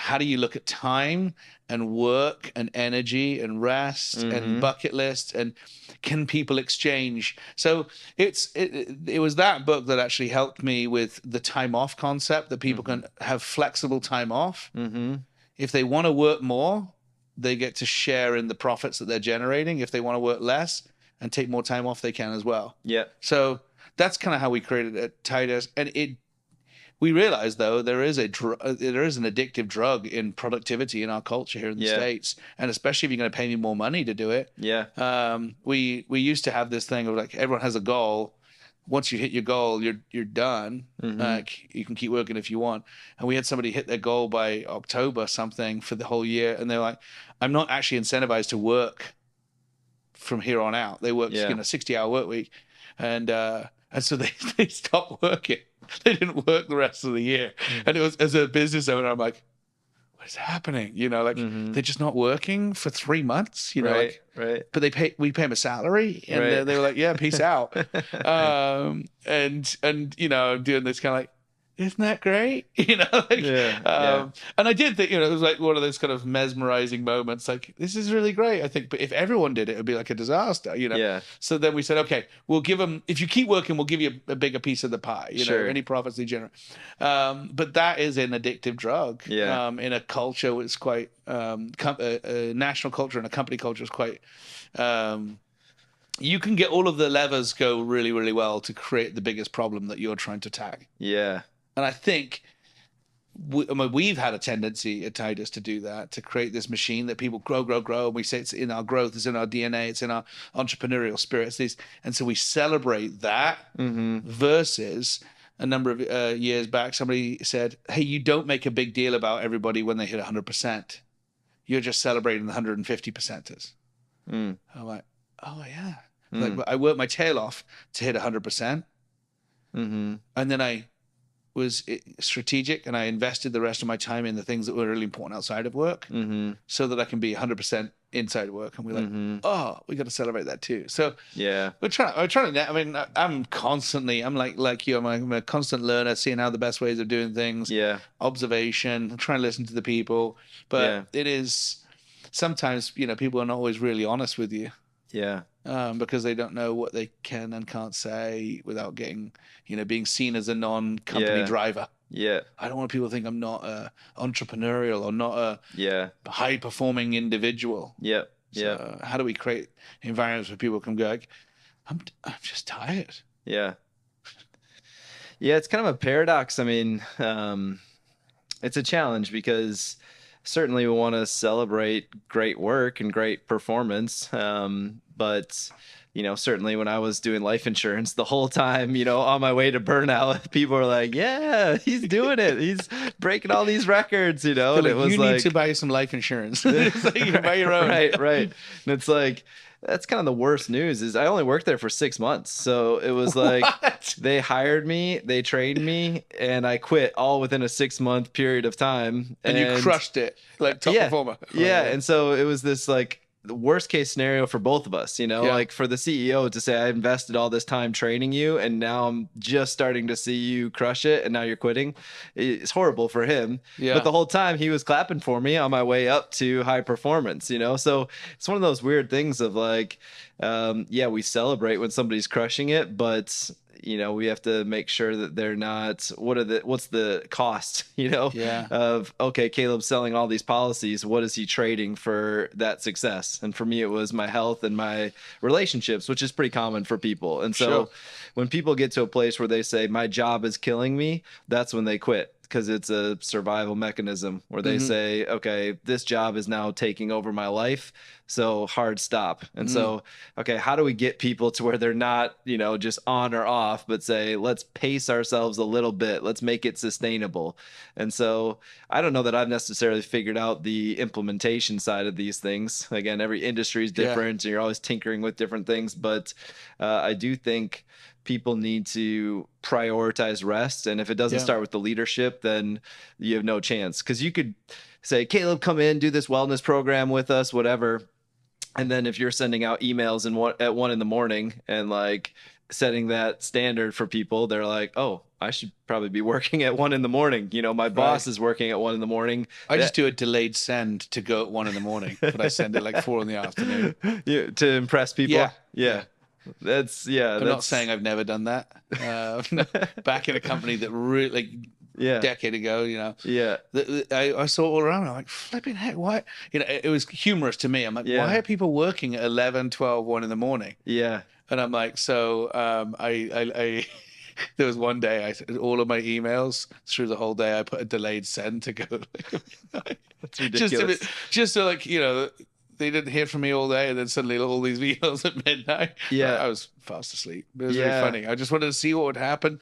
how do you look at time and work and energy and rest and bucket lists, and can people exchange? So it was that book that actually helped me with the time off concept, that people can have flexible time off. If they want to work more, they get to share in the profits that they're generating. If they want to work less and take more time off, they can as well. Yeah. So that's kind of how we created it, Titus. And we realized, though, there is an addictive drug in productivity in our culture here in the States, and especially if you're going to pay me more money to do it. Yeah. We used to have this thing of like, everyone has a goal. Once you hit your goal, you're done. You can keep working if you want. And we had somebody hit their goal by October something for the whole year, and they're like, I'm not actually incentivized to work from here on out. They worked 60-hour work week, and so they stopped working. They didn't work the rest of the year. And it was, as a business owner, I'm like, what is happening? They're just not working for 3 months, right. But we pay them a salary, and they were like, yeah, peace out. And I'm doing this kind of like, isn't that great? And I did think, it was like one of those kind of mesmerizing moments. Like, this is really great, I think. But if everyone did it, it'd be like a disaster, Yeah. So then we said, okay, we'll give them, if you keep working, we'll give you a bigger piece of the pie, any profits they generate. But that is an addictive drug. Yeah. In a culture it's quite, a national culture and a company culture is quite, you can get all of the levers go really, really well to create the biggest problem that you're trying to tag. Yeah. And I think we've had a tendency at Titus to do that, to create this machine that people grow. And we say it's in our growth, it's in our DNA, it's in our entrepreneurial spirits. And so we celebrate that versus a number of years back, somebody said, hey, you don't make a big deal about everybody when they hit 100%. You're just celebrating the 150%ers. I'm like, oh, yeah. Like, I worked my tail off to hit 100%. And then I was strategic, and I invested the rest of my time in the things that were really important outside of work, so that I can be 100% inside work. And we're like, oh, we got to celebrate that too. So yeah, we're trying to, I mean, I'm like you, I'm a constant learner, seeing how the best ways of doing things, observation, I'm trying to listen to the people. But it is sometimes, people are not always really honest with you. Yeah. Because they don't know what they can and can't say without getting, being seen as a non-company driver. Yeah. I don't want people to think I'm not entrepreneurial or not a high-performing individual. Yeah. So how do we create environments where people can go like, I'm just tired. Yeah. Yeah, it's kind of a paradox. I mean, it's a challenge because certainly we want to celebrate great work and great performance. But, certainly when I was doing life insurance the whole time, on my way to burnout, people were like, yeah, he's doing it. He's breaking all these records, and it was you need to buy some life insurance. It's like you can buy your own. Right. And it's like, that's kind of the worst news is I only worked there for 6 months. So it was like, they hired me, they trained me, and I quit all within a 6-month period of time. And you crushed it like top performer. Yeah. And so it was this like the worst case scenario for both of us, like for the CEO to say, I invested all this time training you, and now I'm just starting to see you crush it, and now you're quitting. It's horrible for him. Yeah. But the whole time he was clapping for me on my way up to high performance, so it's one of those weird things of like, we celebrate when somebody's crushing it, but we have to make sure that they're not, what's the cost, of, okay, Caleb's selling all these policies. What is he trading for that success? And for me, it was my health and my relationships, which is pretty common for people. And so when people get to a place where they say, my job is killing me, that's when they quit. Because it's a survival mechanism where they say, okay, this job is now taking over my life, so hard stop. And so, okay, how do we get people to where they're not, just on or off, but say, let's pace ourselves a little bit. Let's make it sustainable. And so I don't know that I've necessarily figured out the implementation side of these things. Again, every industry is different, and you're always tinkering with different things. But I do think people need to prioritize rest. And if it doesn't start with the leadership, then you have no chance. Because you could say, Caleb, come in, do this wellness program with us, whatever. And then if you're sending out emails at 1 a.m. and like setting that standard for people, they're like, oh, I should probably be working at 1 a.m. You know, my boss Right. is working at 1 a.m. I just do a delayed send to go at 1 in the morning, but I send it like 4 in the afternoon. Yeah, to impress people. Yeah. Yeah. Yeah. I'm not That's saying I've never done that. Back in a company that really, like, yeah. decade ago, Yeah. I saw it all around. I'm like, flipping heck, why? It was humorous to me. I'm like, why Yeah. are people working at 11, 12, 1 in the morning? Yeah. And I'm like, so there was one day all of my emails through the whole day, I put a delayed send to go. That's just to, ridiculous. just so, like, they didn't hear from me all day, and then suddenly all these emails at midnight. Yeah. I was fast asleep. It was really Yeah. funny. I just wanted to see what would happen.